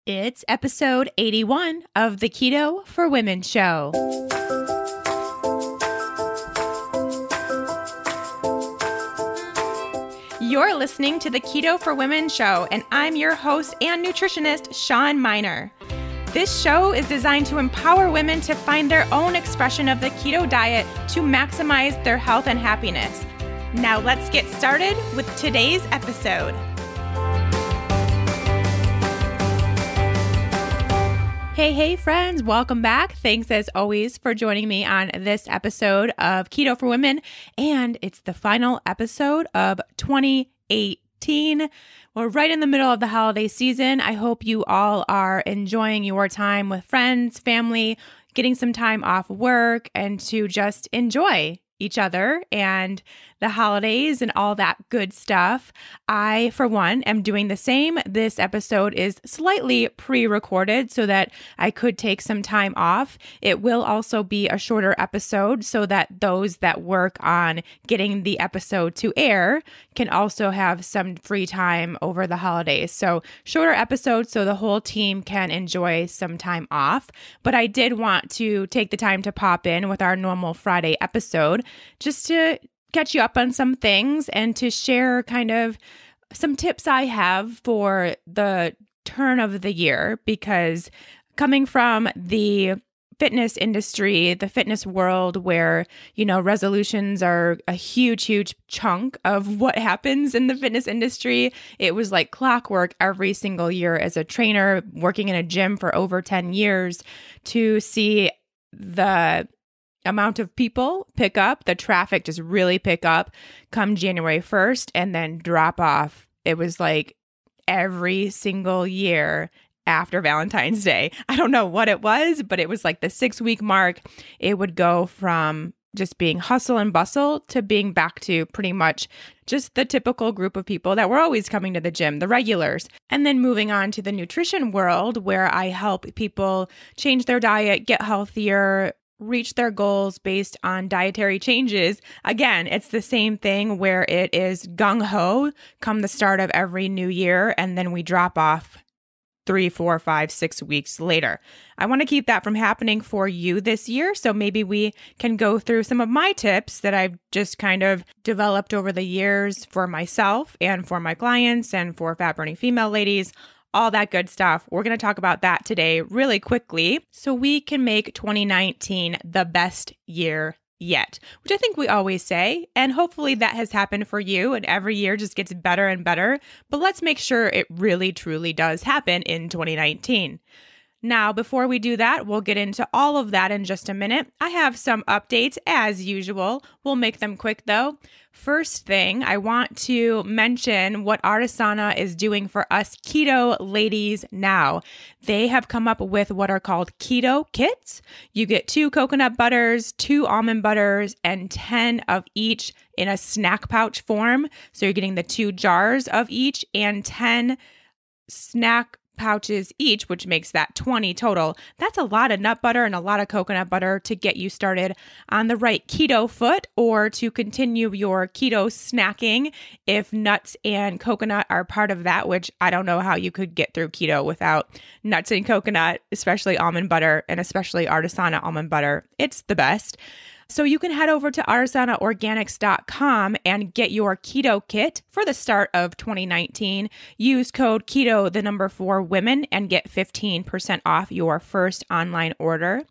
It's episode 81 of the Keto for Women show. You're listening to the Keto for Women show, and I'm your host and nutritionist, Shawn Miner. This show is designed to empower women to find their own expression of the keto diet to maximize their health and happiness. Now let's get started with today's episode. Hey friends, welcome back. Thanks as always for joining me on this episode of Keto for Women. And it's the final episode of 2018. We're right in the middle of the holiday season. I hope you all are enjoying your time with friends, family, getting some time off work, and to just enjoy each other and the holidays and all that good stuff. I, for one, am doing the same. This episode is slightly pre-recorded so that I could take some time off. It will also be a shorter episode so that those that work on getting the episode to air can also have some free time over the holidays. So shorter episodes so the whole team can enjoy some time off. But I did want to take the time to pop in with our normal Friday episode just to catch you up on some things and to share kind of some tips I have for the turn of the year, because coming from the fitness industry, the fitness world where, resolutions are a huge chunk of what happens in the fitness industry. It was like clockwork every single year as a trainer working in a gym for over 10 years to see the amount of people pick up, the traffic just really pick up come January 1st and then drop off. It was like every single year after Valentine's Day. I don't know what it was, but it was like the 6-week mark. It would go from just being hustle and bustle to being back to pretty much just the typical group of people that were always coming to the gym, the regulars. And then moving on to the nutrition world where I help people change their diet, get healthier, reach their goals based on dietary changes. Again, it's the same thing where it is gung-ho come the start of every new year, and then we drop off 3, 4, 5, 6 weeks later. I want to keep that from happening for you this year. So maybe we can go through some of my tips that I've just kind of developed over the years for myself and for my clients and for fat-burning female ladies, all that good stuff. We're going to talk about that today really quickly so we can make 2019 the best year yet, which I think we always say. And hopefully that has happened for you and every year just gets better and better. But let's make sure it really, truly does happen in 2019. Now, before we do that, we'll get into all of that in just a minute. I have some updates as usual. We'll make them quick though. First thing, I want to mention what Artisana is doing for us keto ladies now. They have come up with what are called keto kits. You get 2 coconut butters, 2 almond butters, and 10 of each in a snack pouch form. So you're getting the 2 jars of each and 10 snack pouches each, which makes that 20 total. That's a lot of nut butter and a lot of coconut butter to get you started on the right keto foot or to continue your keto snacking if nuts and coconut are part of that, which I don't know how you could get through keto without nuts and coconut, especially almond butter and especially Artisana almond butter. It's the best. So you can head over to artisanaorganics.com and get your keto kit for the start of 2019. Use code KETO, 4 women, and get 15% off your first online order.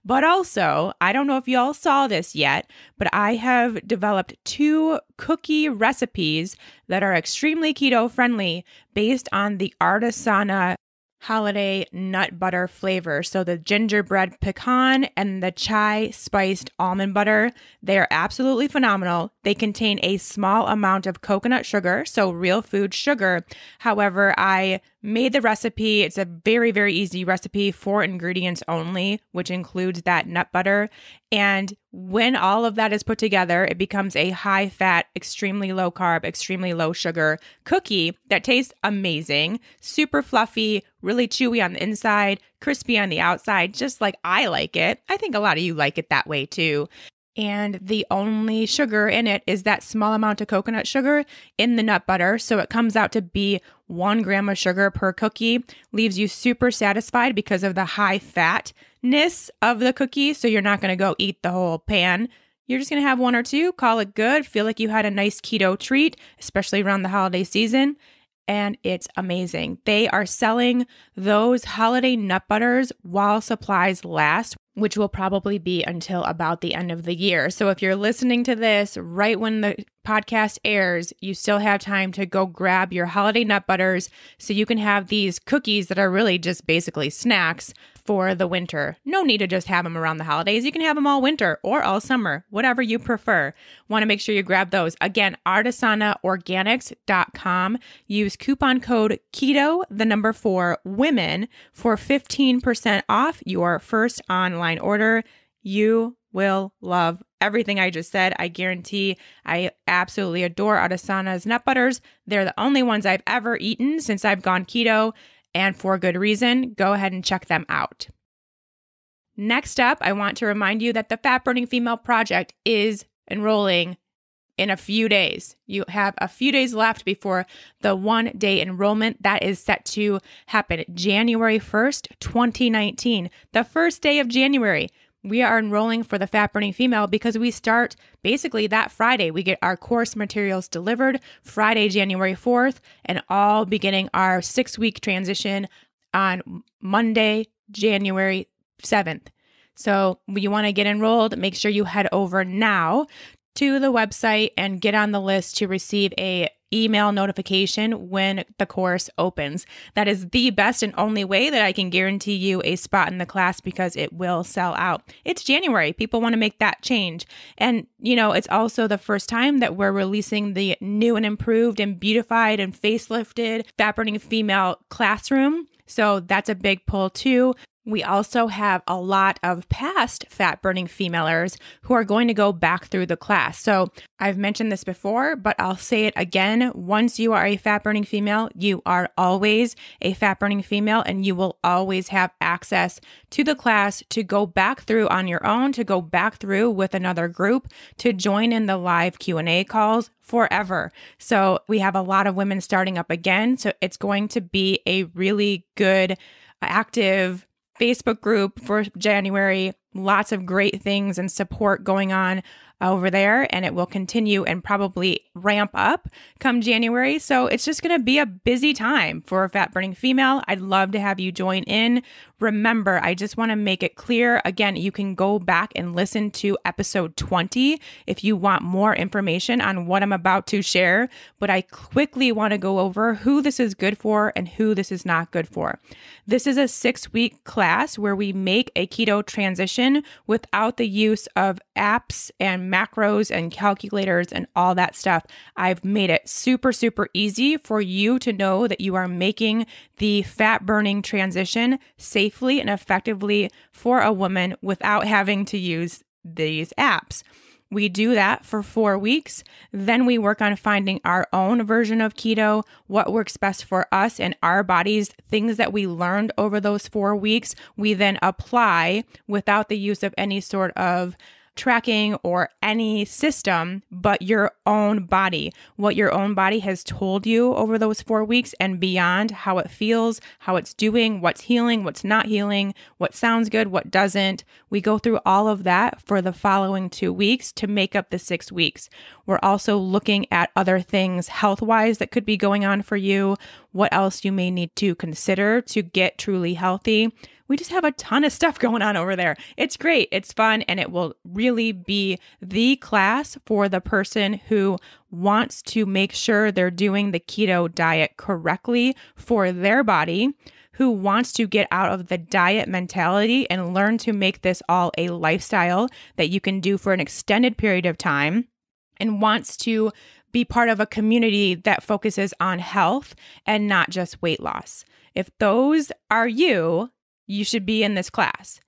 But also, I don't know if y'all saw this yet, but I have developed 2 cookie recipes that are extremely keto friendly based on the Artisana holiday nut butter flavor. So the gingerbread pecan and the chai spiced almond butter, they are absolutely phenomenal. They contain a small amount of coconut sugar, so real food sugar. However, I made the recipe. It's a very, very easy recipe, 4 ingredients only, which includes that nut butter. And when all of that is put together, it becomes a high fat, extremely low carb, extremely low sugar cookie that tastes amazing, super fluffy, really chewy on the inside, crispy on the outside, just like I like it. I think a lot of you like it that way too. And the only sugar in it is that small amount of coconut sugar in the nut butter. So it comes out to be 1 gram of sugar per cookie, leaves you super satisfied because of the high fatness of the cookie. So you're not going to go eat the whole pan. You're just going to have 1 or 2, call it good, feel like you had a nice keto treat, especially around the holiday season. And it's amazing. They are selling those holiday nut butters while supplies last, which will probably be until about the end of the year. So if you're listening to this right when the podcast airs, you still have time to go grab your holiday nut butters so you can have these cookies that are really just basically snacks for the winter. No need to just have them around the holidays. You can have them all winter or all summer, whatever you prefer. Want to make sure you grab those. Again, artisanaorganics.com. Use coupon code KETO, the number 4, women, for 15% off your first online order. You will love everything I just said. I guarantee. I absolutely adore Artisana's nut butters. They're the only ones I've ever eaten since I've gone keto, and for good reason. Go ahead and check them out. Next up, I want to remind you that the Fat Burning Female Project is enrolling in a few days. You have a few days left before the 1-day enrollment that is set to happen January 1st, 2019. The first day of January. We are enrolling for the Fat Burning Female because we start basically that Friday. We get our course materials delivered Friday, January 4th, and all beginning our 6-week transition on Monday, January 7th. So you want to get enrolled, make sure you head over now to the website and get on the list to receive a email notification when the course opens. That is the best and only way that I can guarantee you a spot in the class because it will sell out. It's January. People want to make that change. And, it's also the first time that we're releasing the new and improved and beautified and facelifted Fat Burning Female classroom. So that's a big pull too. We also have a lot of past fat burning femalers who are going to go back through the class. So I've mentioned this before, but I'll say it again. Once you are a fat burning female, you are always a fat burning female, and you will always have access to the class to go back through on your own, to go back through with another group, to join in the live Q&A calls forever. So we have a lot of women starting up again. So it's going to be a really good, active Facebook group for January. Lots of great things and support going on over there, and it will continue and probably ramp up come January. So it's just going to be a busy time for a fat burning female. I'd love to have you join in. Remember, I just want to make it clear, again, you can go back and listen to episode 20 if you want more information on what I'm about to share, but I quickly want to go over who this is good for and who this is not good for. This is a 6-week class where we make a keto transition without the use of apps and macros and calculators and all that stuff. I've made it super, super easy for you to know that you are making the fat burning transition safely and effectively for a woman without having to use these apps. We do that for 4 weeks. Then we work on finding our own version of keto, what works best for us and our bodies, things that we learned over those 4 weeks. We then apply without the use of any sort of tracking or any system, but your own body, what your own body has told you over those 4 weeks and beyond, how it feels, how it's doing, what's healing, what's not healing, what sounds good, what doesn't. We go through all of that for the following 2 weeks to make up the 6 weeks. We're also looking at other things health-wise that could be going on for you, what else you may need to consider to get truly healthy. We just have a ton of stuff going on over there. It's great. It's fun. And it will really be the class for the person who wants to make sure they're doing the keto diet correctly for their body, who wants to get out of the diet mentality and learn to make this all a lifestyle that you can do for an extended period of time, and wants to be part of a community that focuses on health and not just weight loss. If those are you, you should be in this class.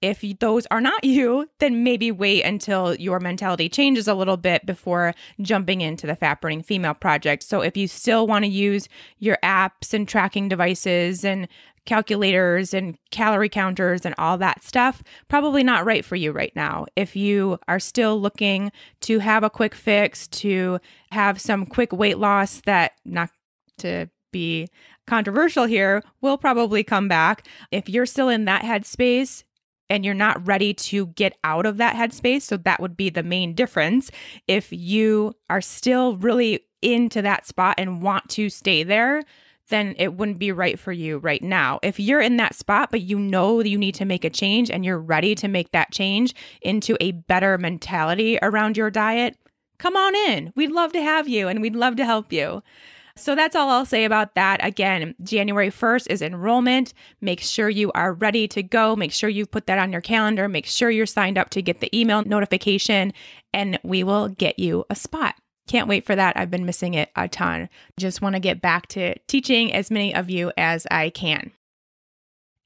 If those are not you, then maybe wait until your mentality changes a little bit before jumping into the Fat Burning Female Project. So if you still want to use your apps and tracking devices and calculators and calorie counters and all that stuff, probably not right for you right now. If you are still looking to have a quick fix, to have some quick weight loss that, not to be controversial here, will probably come back. If you're still in that headspace and you're not ready to get out of that headspace, so that would be the main difference. If you are still really into that spot and want to stay there, then it wouldn't be right for you right now. If you're in that spot, but you know you need to make a change and you're ready to make that change into a better mentality around your diet, come on in. We'd love to have you and we'd love to help you. So that's all I'll say about that. Again, January 1st is enrollment. Make sure you are ready to go. Make sure you put that on your calendar. Make sure you're signed up to get the email notification, and we will get you a spot. Can't wait for that. I've been missing it a ton. Just want to get back to teaching as many of you as I can.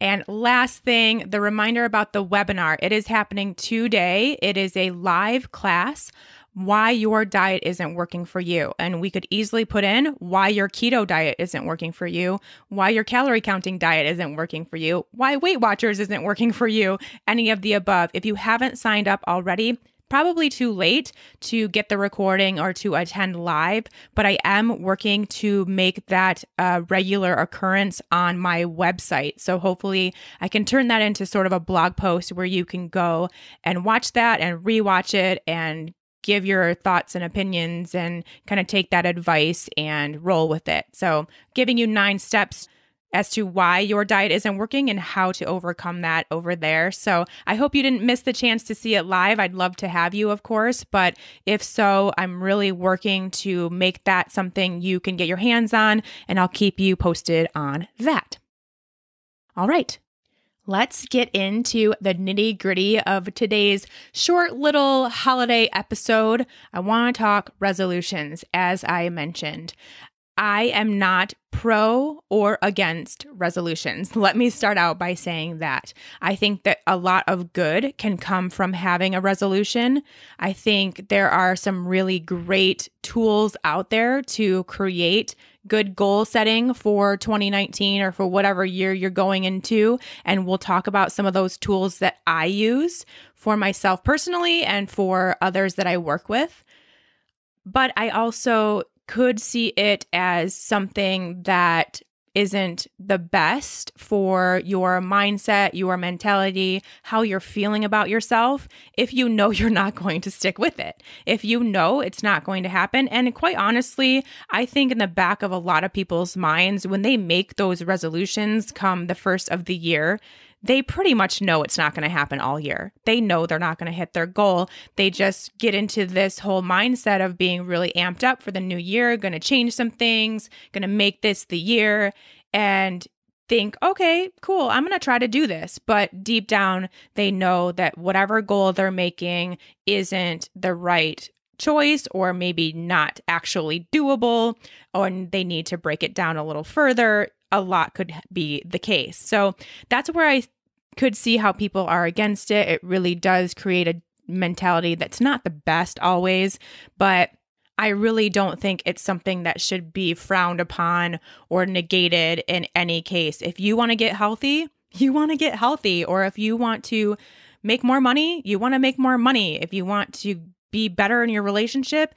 And last thing, the reminder about the webinar. It is happening today. It is a live class, why your diet isn't working for you. And we could easily put in why your keto diet isn't working for you, why your calorie counting diet isn't working for you, why Weight Watchers isn't working for you, any of the above. If you haven't signed up already, probably too late to get the recording or to attend live, but I am working to make that a regular occurrence on my website. So hopefully I can turn that into sort of a blog post where you can go and watch that and rewatch it and give your thoughts and opinions and kind of take that advice and roll with it. So giving you 9 steps as to why your diet isn't working and how to overcome that over there. So I hope you didn't miss the chance to see it live. I'd love to have you, of course, but if so, I'm really working to make that something you can get your hands on, and I'll keep you posted on that. All right. Let's get into the nitty-gritty of today's short little holiday episode. I want to talk resolutions, as I mentioned. I am not pro or against resolutions. Let me start out by saying that. I think that a lot of good can come from having a resolution. I think there are some really great tools out there to create good goal setting for 2019 or for whatever year you're going into. And we'll talk about some of those tools that I use for myself personally and for others that I work with. But I also could see it as something that isn't the best for your mindset, your mentality, how you're feeling about yourself, if you know you're not going to stick with it, if you know it's not going to happen. And quite honestly, I think in the back of a lot of people's minds, when they make those resolutions come the first of the year, they pretty much know it's not going to happen all year. They know they're not going to hit their goal. They just get into this whole mindset of being really amped up for the new year, going to change some things, going to make this the year, and think, okay, cool, I'm going to try to do this. But deep down, they know that whatever goal they're making isn't the right choice, or maybe not actually doable, or they need to break it down a little further. A lot could be the case. So that's where I could see how people are against it. It really does create a mentality that's not the best always, but I really don't think it's something that should be frowned upon or negated in any case. If you want to get healthy, you want to get healthy. Or if you want to make more money, you want to make more money. If you want to be better in your relationship,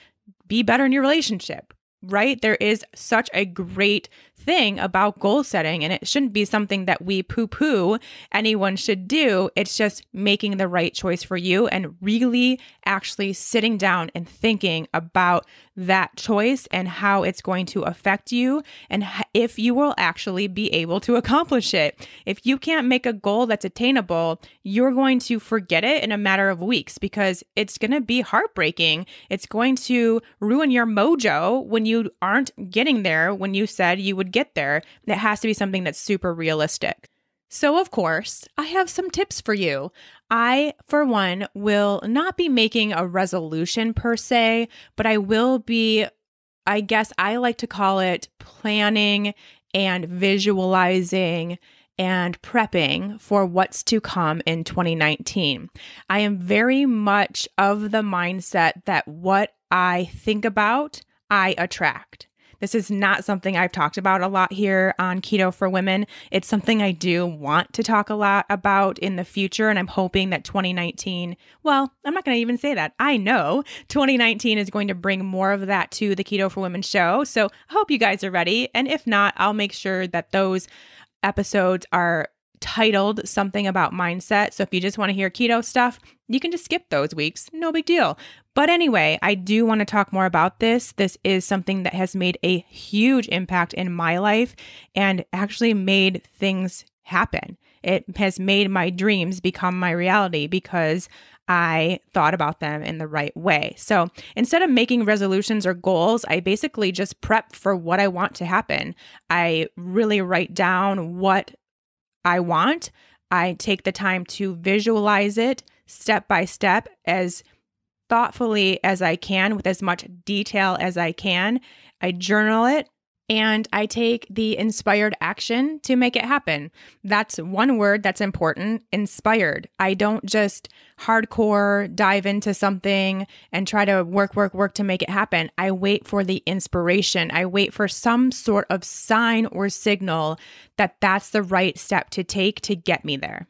be better in your relationship, right? There is such a great thing about goal setting, and it shouldn't be something that we poo-poo anyone should do. It's just making the right choice for you and really actually sitting down and thinking about that choice and how it's going to affect you and if you will actually be able to accomplish it. If you can't make a goal that's attainable, you're going to forget it in a matter of weeks because it's going to be heartbreaking. It's going to ruin your mojo when you aren't getting there when you said you would get there. It has to be something that's super realistic. So, of course, I have some tips for you. I, for one, will not be making a resolution per se, but I will be, I guess I like to call it planning and visualizing and prepping for what's to come in 2019. I am very much of the mindset that what I think about, I attract. This is not something I've talked about a lot here on Keto for Women. It's something I do want to talk a lot about in the future, and I'm hoping that 2019, well, I'm not going to even say that. I know 2019 is going to bring more of that to the Keto for Women show, so I hope you guys are ready, and if not, I'll make sure that those episodes are titled something about mindset. So if you just want to hear keto stuff, you can just skip those weeks. No big deal. But anyway, I do want to talk more about this. This is something that has made a huge impact in my life and actually made things happen. It has made my dreams become my reality because I thought about them in the right way. So instead of making resolutions or goals, I basically just prep for what I want to happen. I really write down what I want. I take the time to visualize it step by step as thoughtfully as I can with as much detail as I can. I journal it and I take the inspired action to make it happen. That's one word that's important, inspired. I don't just hardcore dive into something and try to work to make it happen. I wait for the inspiration. I wait for some sort of sign or signal that that's the right step to take to get me there.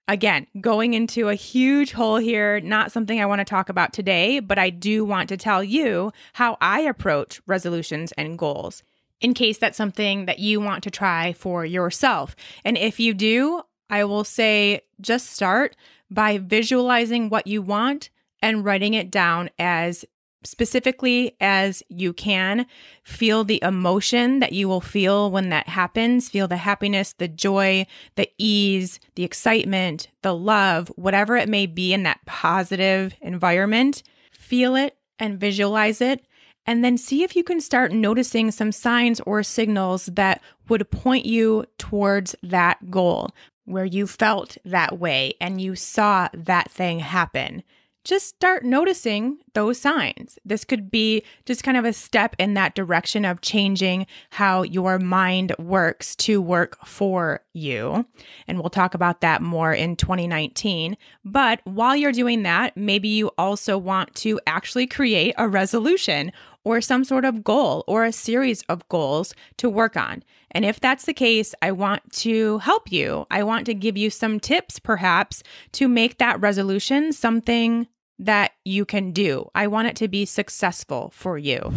Again, going into a huge hole here, not something I want to talk about today, but I do want to tell you how I approach resolutions and goals in case that's something that you want to try for yourself. And if you do, I will say just start by visualizing what you want and writing it down as specifically as you can. Feel the emotion that you will feel when that happens. Feel the happiness, the joy, the ease, the excitement, the love, whatever it may be in that positive environment. Feel it and visualize it. And then see if you can start noticing some signs or signals that would point you towards that goal where you felt that way and you saw that thing happen. Just start noticing those signs. This could be just kind of a step in that direction of changing how your mind works to work for you. And we'll talk about that more in 2019. But while you're doing that, maybe you also want to actually create a resolution or some sort of goal or a series of goals to work on. And if that's the case, I want to help you. I want to give you some tips, perhaps, to make that resolution something that you can do. I want it to be successful for you.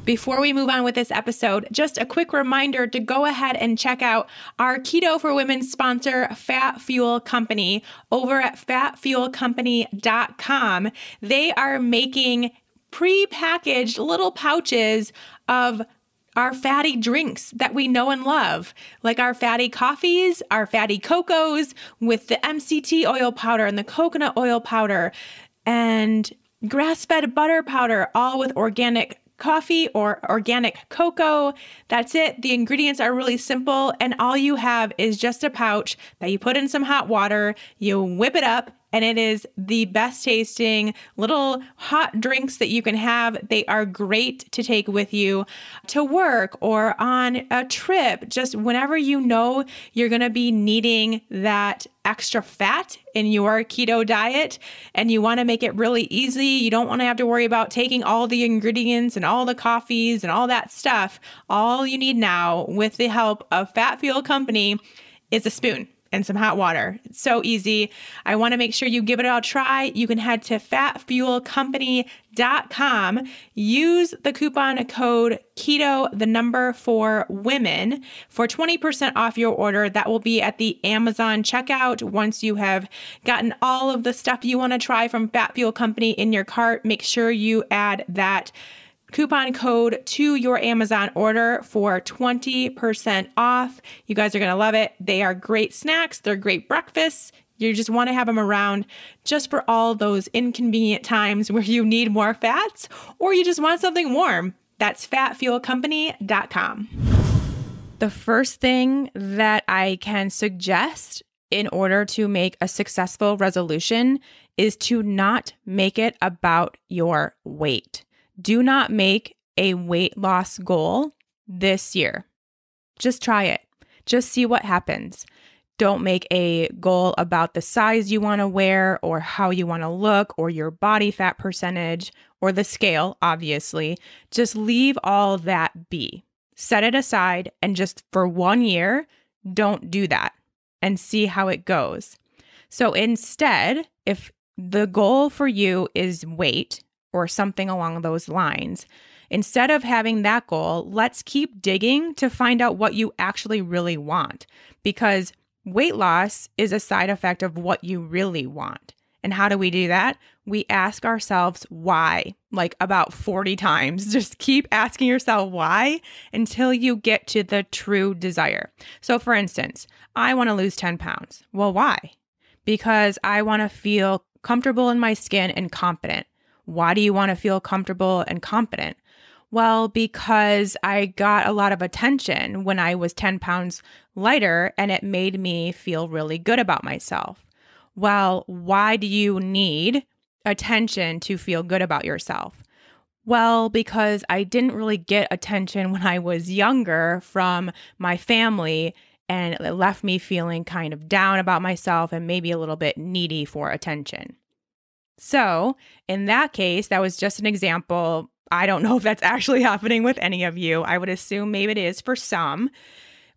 Before we move on with this episode, just a quick reminder to go ahead and check out our Keto for Women sponsor, Fat Fuel Company, over at fatfuelcompany.com. They are making pre-packaged little pouches of our fatty drinks that we know and love, like our fatty coffees, our fatty cocos with the MCT oil powder and the coconut oil powder and grass-fed butter powder, all with organic coffee or organic cocoa. That's it. The ingredients are really simple, and all you have is just a pouch that you put in some hot water, you whip it up, and it is the best tasting little hot drinks that you can have. They are great to take with you to work or on a trip, just whenever you know you're going to be needing that extra fat in your keto diet and you want to make it really easy. You don't want to have to worry about taking all the ingredients and all the coffees and all that stuff. All you need now, with the help of Fat Fuel Company, is a spoon and some hot water. It's so easy. I want to make sure you give it a try. You can head to fatfuelcompany.com. Use the coupon code KETO, 4 women, for 20% off your order. That will be at the Amazon checkout. Once you have gotten all of the stuff you want to try from Fat Fuel Company in your cart, make sure you add that coupon code to your Amazon order for 20% off. You guys are going to love it. They are great snacks. They're great breakfasts. You just want to have them around just for all those inconvenient times where you need more fats or you just want something warm. That's fatfuelcompany.com. The first thing that I can suggest in order to make a successful resolution is to not make it about your weight. Do not make a weight loss goal this year. Just try it. Just see what happens. Don't make a goal about the size you want to wear or how you want to look or your body fat percentage or the scale, obviously. Just leave all that be. Set it aside and just for 1 year, don't do that and see how it goes. So instead, if the goal for you is weight or something along those lines, instead of having that goal, let's keep digging to find out what you actually really want, because weight loss is a side effect of what you really want. And how do we do that? We ask ourselves why, like about 40 times. Just keep asking yourself why until you get to the true desire. So for instance, I want to lose 10 pounds. Well, why? Because I want to feel comfortable in my skin and confident. Why do you want to feel comfortable and confident? Well, because I got a lot of attention when I was 10 pounds lighter and it made me feel really good about myself. Well, why do you need attention to feel good about yourself? Well, because I didn't really get attention when I was younger from my family, and it left me feeling kind of down about myself and maybe a little bit needy for attention. So in that case, that was just an example. I don't know if that's actually happening with any of you. I would assume maybe it is for some.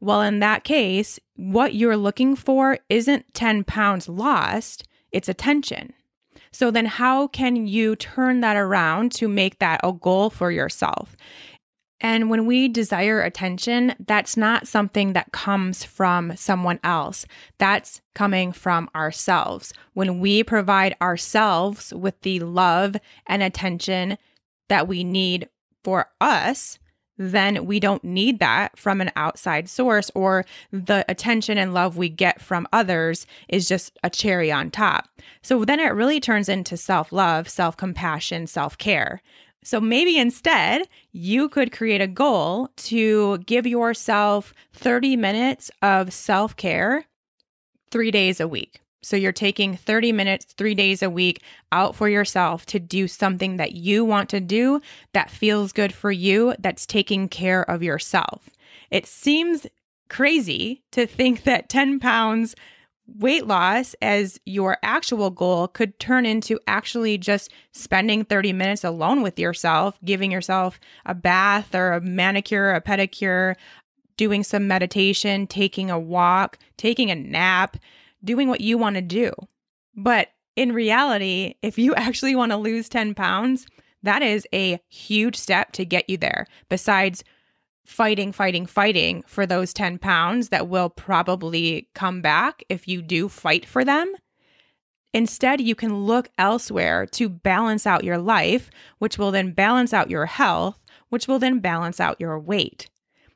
Well, in that case, what you're looking for isn't 10 pounds lost, it's attention. So then how can you turn that around to make that a goal for yourself? And when we desire attention, that's not something that comes from someone else. That's coming from ourselves. When we provide ourselves with the love and attention that we need for us, then we don't need that from an outside source, or the attention and love we get from others is just a cherry on top. So then it really turns into self-love, self-compassion, self-care. So maybe instead, you could create a goal to give yourself 30 minutes of self-care 3 days a week. So you're taking 30 minutes, 3 days a week out for yourself to do something that you want to do, that feels good for you, that's taking care of yourself. It seems crazy to think that 10 pounds weight loss as your actual goal could turn into actually just spending 30 minutes alone with yourself, giving yourself a bath or a manicure, a pedicure, doing some meditation, taking a walk, taking a nap, doing what you want to do. But in reality, if you actually want to lose 10 pounds, that is a huge step to get you there. Besides fighting for those 10 pounds that will probably come back if you do fight for them. Instead, you can look elsewhere to balance out your life, which will then balance out your health, which will then balance out your weight.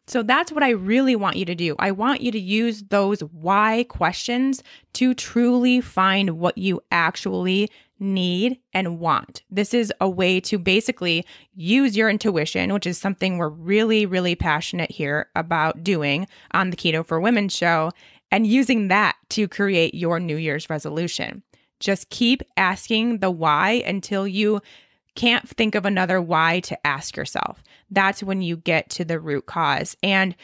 So that's what I really want you to do. I want you to use those why questions to truly find what you actually need and want. This is a way to basically use your intuition, which is something we're really, really passionate here about doing on the Keto for Women show, and using that to create your New Year's resolution. Just keep asking the why until you can't think of another why to ask yourself. That's when you get to the root cause. And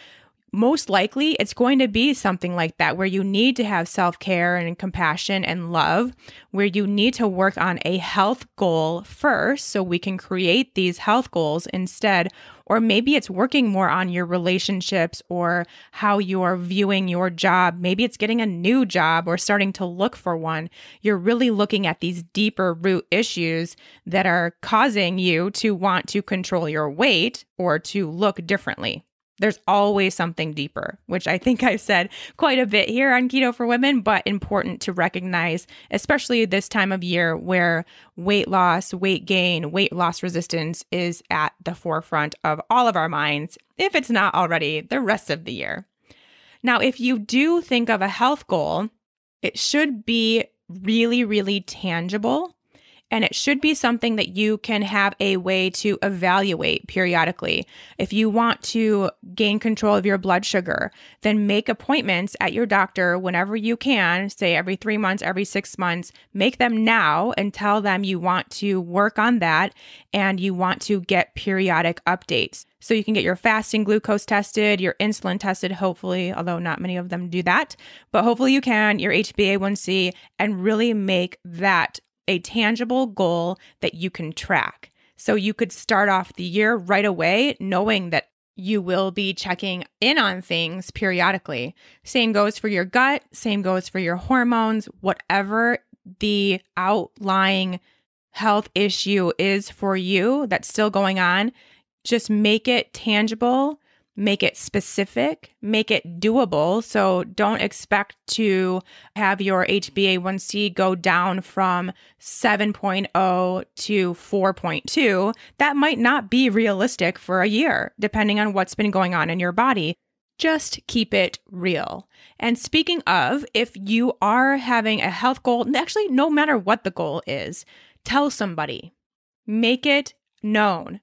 most likely it's going to be something like that, where you need to have self-care and compassion and love, where you need to work on a health goal first so we can create these health goals instead. Or maybe it's working more on your relationships or how you're viewing your job. Maybe it's getting a new job or starting to look for one. You're really looking at these deeper root issues that are causing you to want to control your weight or to look differently. There's always something deeper, which I think I've said quite a bit here on Keto for Women, but important to recognize, especially this time of year where weight loss, weight gain, weight loss resistance is at the forefront of all of our minds, if it's not already the rest of the year. Now, if you do think of a health goal, it should be really, really tangible. And it should be something that you can have a way to evaluate periodically. If you want to gain control of your blood sugar, then make appointments at your doctor whenever you can, say every 3 months, every 6 months. Make them now and tell them you want to work on that and you want to get periodic updates. So you can get your fasting glucose tested, your insulin tested, hopefully, although not many of them do that. But hopefully you can, your HbA1c, and really make that a tangible goal that you can track. So you could start off the year right away knowing that you will be checking in on things periodically. Same goes for your gut, same goes for your hormones, whatever the outlying health issue is for you that's still going on. Just make it tangible, make it specific, make it doable. So don't expect to have your HbA1c go down from 7.0 to 4.2. That might not be realistic for a year, depending on what's been going on in your body. Just keep it real. And speaking of, if you are having a health goal, actually, no matter what the goal is, tell somebody, make it known.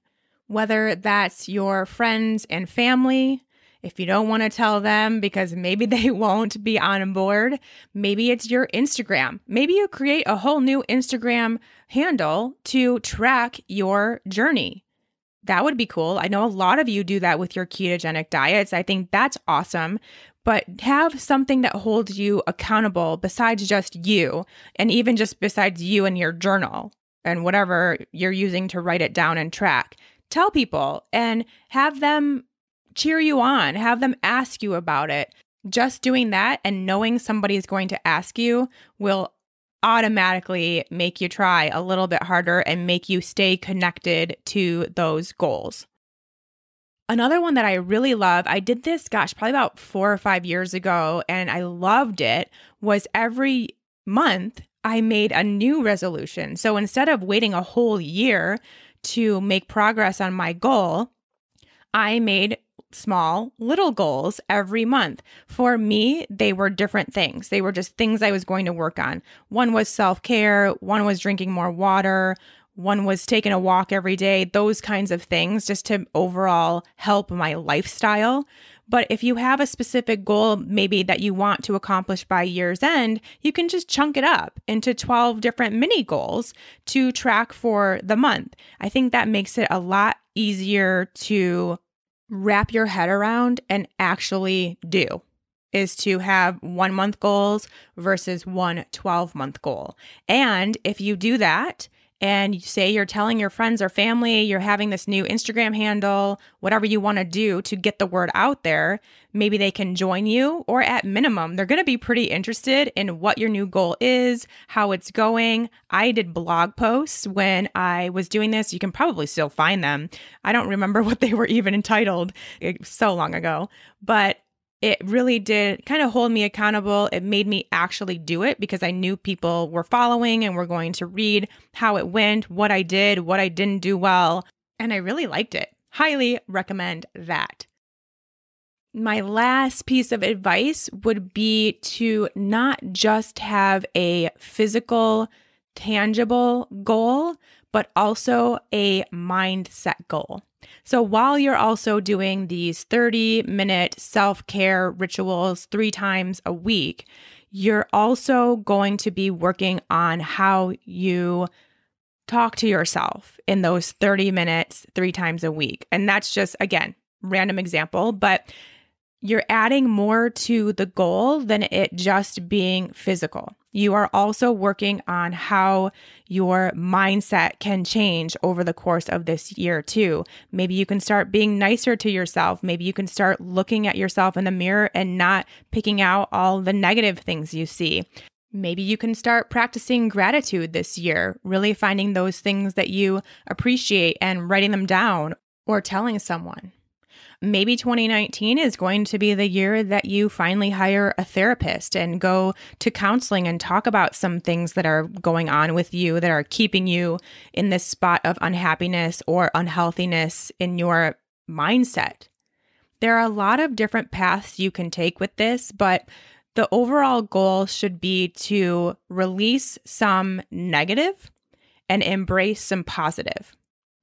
Whether that's your friends and family, if you don't want to tell them because maybe they won't be on board, maybe it's your Instagram. Maybe you create a whole new Instagram handle to track your journey. That would be cool. I know a lot of you do that with your ketogenic diets. I think that's awesome. But have something that holds you accountable besides just you, and even just besides you and your journal and whatever you're using to write it down and track. Tell people and have them cheer you on, have them ask you about it. Just doing that and knowing somebody's going to ask you will automatically make you try a little bit harder and make you stay connected to those goals. Another one that I really love, I did this, probably about 4 or 5 years ago, and I loved it, was every month I made a new resolution. So instead of waiting a whole year to make progress on my goal, I made small little goals every month. For me, they were different things. They were just things I was going to work on. One was self-care, one was drinking more water, one was taking a walk every day, those kinds of things just to overall help my lifestyle. But if you have a specific goal maybe that you want to accomplish by year's end, you can just chunk it up into 12 different mini goals to track for the month. I think that makes it a lot easier to wrap your head around and actually do, is to have 1 month goals versus one 12-month goal. And if you do that, and you say you're telling your friends or family, you're having this new Instagram handle, whatever you want to do to get the word out there, maybe they can join you, or at minimum, they're going to be pretty interested in what your new goal is, how it's going. I did blog posts when I was doing this. You can probably still find them. I don't remember what they were even entitled. It was so long ago, but it really did kind of hold me accountable. It made me actually do it because I knew people were following and were going to read how it went, what I did, what I didn't do well. And I really liked it. Highly recommend that. My last piece of advice would be to not just have a physical, tangible goal, but also a mindset goal. So while you're also doing these 30-minute self-care rituals 3 times a week, you're also going to be working on how you talk to yourself in those 30 minutes 3 times a week. And that's just, again, random example, but you're adding more to the goal than it just being physical. You are also working on how your mindset can change over the course of this year too. Maybe you can start being nicer to yourself. Maybe you can start looking at yourself in the mirror and not picking out all the negative things you see. Maybe you can start practicing gratitude this year, really finding those things that you appreciate and writing them down or telling someone. Maybe 2019 is going to be the year that you finally hire a therapist and go to counseling and talk about some things that are going on with you that are keeping you in this spot of unhappiness or unhealthiness in your mindset. There are a lot of different paths you can take with this, but the overall goal should be to release some negative and embrace some positive.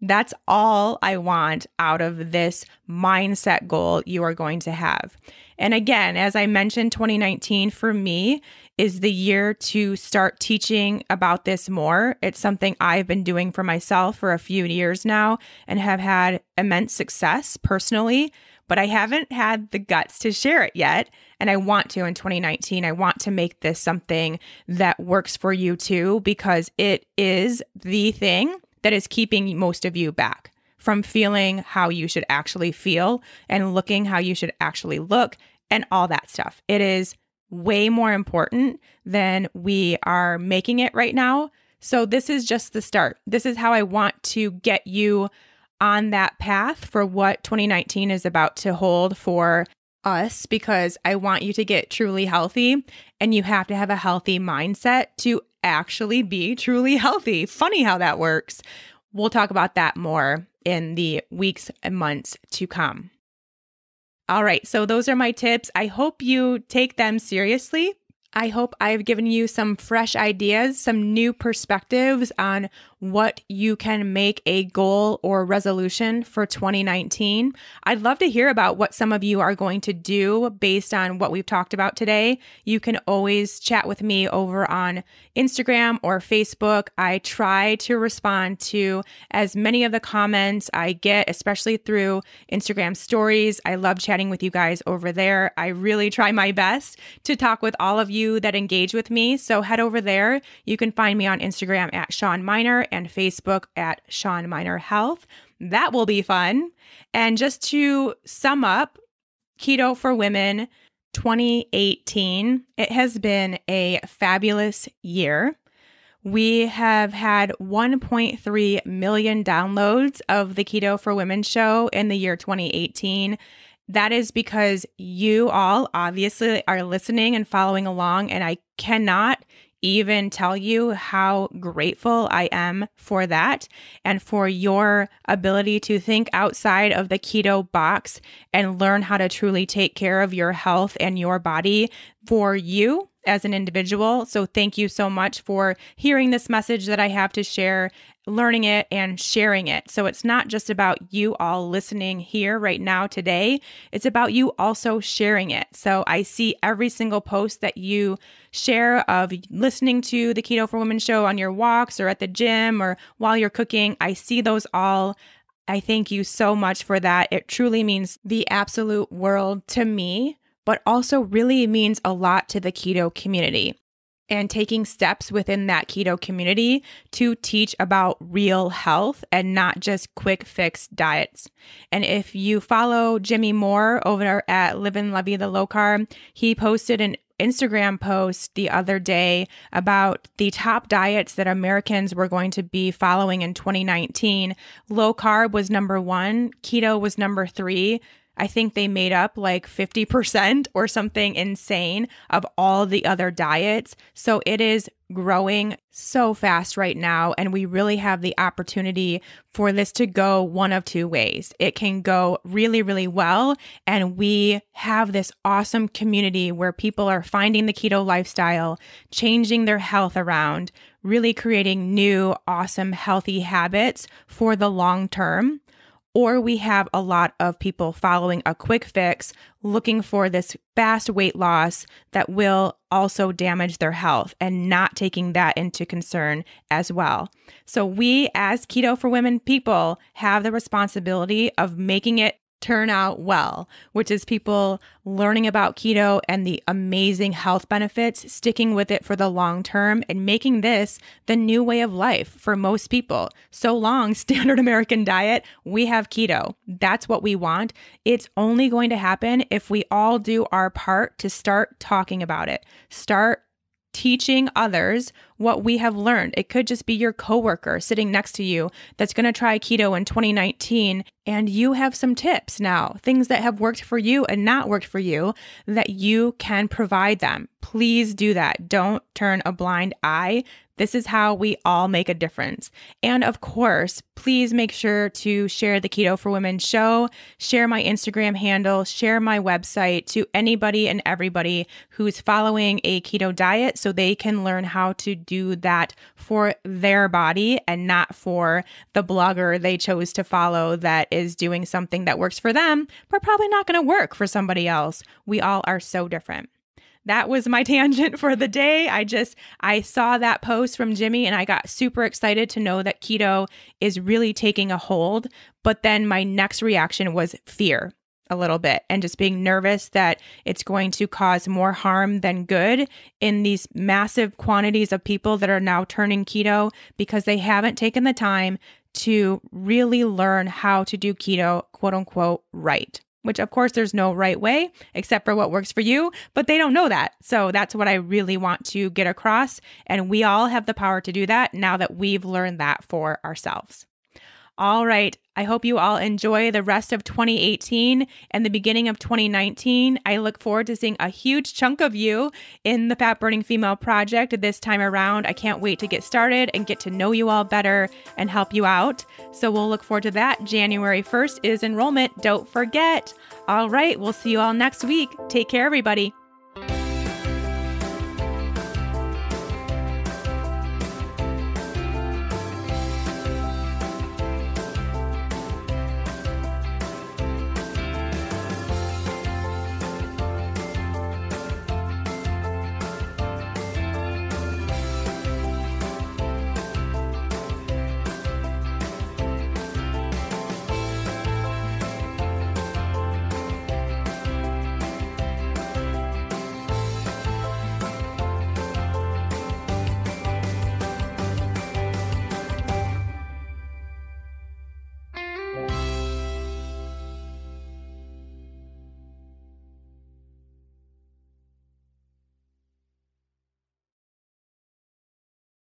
That's all I want out of this mindset goal you are going to have. And again, as I mentioned, 2019 for me is the year to start teaching about this more. It's something I've been doing for myself for a few years now and have had immense success personally, but I haven't had the guts to share it yet. And I want to in 2019. I want to make this something that works for you too, because it is the thing that is keeping most of you back from feeling how you should actually feel and looking how you should actually look and all that stuff. It is way more important than we are making it right now. So this is just the start. This is how I want to get you on that path for what 2019 is about to hold for us, because I want you to get truly healthy, and you have to have a healthy mindset to actually be truly healthy. Funny how that works. We'll talk about that more in the weeks and months to come. All right, so those are my tips. I hope you take them seriously. I hope I've given you some fresh ideas, some new perspectives on what you can make a goal or resolution for 2019. I'd love to hear about what some of you are going to do based on what we've talked about today. You can always chat with me over on Instagram or Facebook. I try to respond to as many of the comments I get, especially through Instagram stories. I love chatting with you guys over there. I really try my best to talk with all of you that engage with me. So head over there. You can find me on Instagram at Shawn Miner and Facebook at Shawn Miner Health. That will be fun. And just to sum up, Keto for Women 2018, it has been a fabulous year. We have had 1.3 million downloads of the Keto for Women show in the year 2018. That is because you all obviously are listening and following along, and I cannot even tell you how grateful I am for that and for your ability to think outside of the keto box and learn how to truly take care of your health and your body for you as an individual. So thank you so much for hearing this message that I have to share, learning it and sharing it. So it's not just about you all listening here right now today. It's about you also sharing it. So I see every single post that you share of listening to the Keto for Women show on your walks or at the gym or while you're cooking. I see those all. I thank you so much for that. It truly means the absolute world to me, but also really means a lot to the keto community. And taking steps within that keto community to teach about real health and not just quick fix diets. And if you follow Jimmy Moore over at Live and Levy the Low Carb, he posted an Instagram post the other day about the top diets that Americans were going to be following in 2019. Low carb was number 1, keto was number 3. I think they made up like 50% or something insane of all the other diets. So it is growing so fast right now. And we really have the opportunity for this to go one of two ways. It can go really, really well. And we have this awesome community where people are finding the keto lifestyle, changing their health around, really creating new, awesome, healthy habits for the long term. Or we have a lot of people following a quick fix, looking for this fast weight loss that will also damage their health and not taking that into concern as well. So we as Keto for Women people have the responsibility of making it turn out well, which is people learning about keto and the amazing health benefits, sticking with it for the long term, and making this the new way of life for most people. So long, standard American diet, we have keto. That's what we want. It's only going to happen if we all do our part to start talking about it, start teaching others what we have learned. It could just be your coworker sitting next to you that's going to try keto in 2019, and you have some tips now, things that have worked for you and not worked for you that you can provide them. Please do that. Don't turn a blind eye. This is how we all make a difference. And of course, please make sure to share the Keto for Women show, share my Instagram handle, share my website to anybody and everybody who's following a keto diet so they can learn how to do that for their body and not for the blogger they chose to follow that is doing something that works for them, but probably not going to work for somebody else. We all are so different. That was my tangent for the day. I saw that post from Jimmy and I got super excited to know that keto is really taking a hold. But then my next reaction was fear a little bit and just being nervous that it's going to cause more harm than good in these massive quantities of people that are now turning keto because they haven't taken the time to really learn how to do keto, quote unquote, right. Which of course there's no right way except for what works for you, but they don't know that. So that's what I really want to get across. And we all have the power to do that now that we've learned that for ourselves. All right. I hope you all enjoy the rest of 2018 and the beginning of 2019. I look forward to seeing a huge chunk of you in the Fat Burning Female Project this time around. I can't wait to get started and get to know you all better and help you out. So we'll look forward to that. January 1st is enrollment. Don't forget. All right. We'll see you all next week. Take care, everybody.